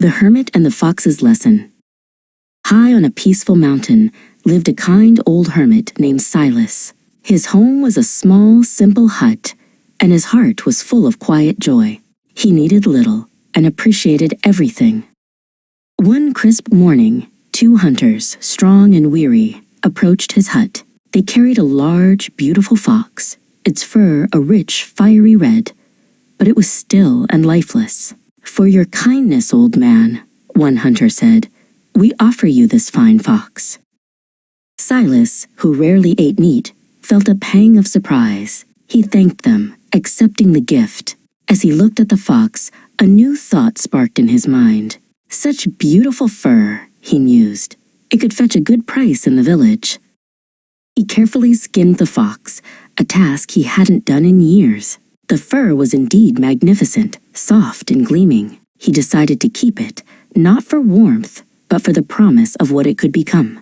The Hermit and the Fox's Lesson. High on a peaceful mountain lived a kind old hermit named Silas. His home was a small, simple hut, and his heart was full of quiet joy. He needed little and appreciated everything. One crisp morning, two hunters, strong and weary, approached his hut. They carried a large, beautiful fox, its fur a rich, fiery red, but it was still and lifeless. "For your kindness, old man," one hunter said, "we offer you this fine fox." Silas, who rarely ate meat, felt a pang of surprise. He thanked them, accepting the gift. As he looked at the fox, a new thought sparked in his mind. Such beautiful fur, he mused. It could fetch a good price in the village. He carefully skinned the fox, a task he hadn't done in years. The fur was indeed magnificent, soft and gleaming. He decided to keep it, not for warmth, but for the promise of what it could become.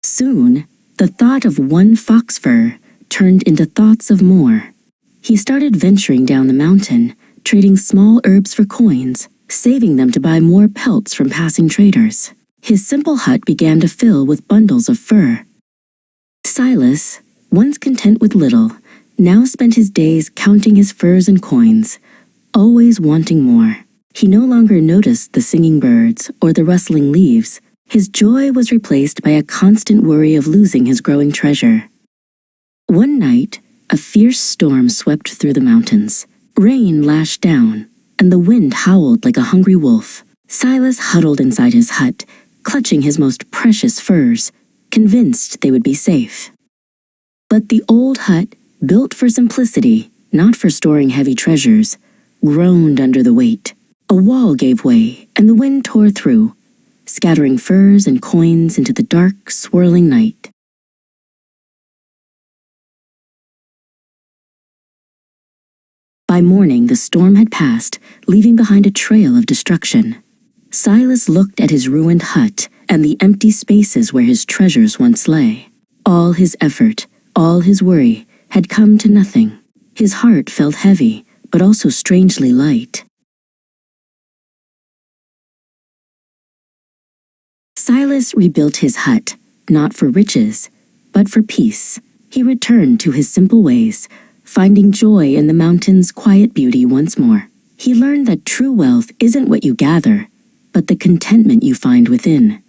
Soon, the thought of one fox fur turned into thoughts of more. He started venturing down the mountain, trading small herbs for coins, saving them to buy more pelts from passing traders. His simple hut began to fill with bundles of fur. Silas, once content with little, now spent his days counting his furs and coins, always wanting more. He no longer noticed the singing birds or the rustling leaves. His joy was replaced by a constant worry of losing his growing treasure. One night, a fierce storm swept through the mountains. Rain lashed down, and the wind howled like a hungry wolf. Silas huddled inside his hut, clutching his most precious furs, convinced they would be safe. But the old hut, built for simplicity, not for storing heavy treasures, groaned under the weight. A wall gave way, and the wind tore through, scattering furs and coins into the dark, swirling night. By morning, the storm had passed, leaving behind a trail of destruction. Silas looked at his ruined hut and the empty spaces where his treasures once lay. All his effort, all his worry, had come to nothing. His heart felt heavy, but also strangely light. Silas rebuilt his hut, not for riches, but for peace. He returned to his simple ways, finding joy in the mountain's quiet beauty once more. He learned that true wealth isn't what you gather, but the contentment you find within.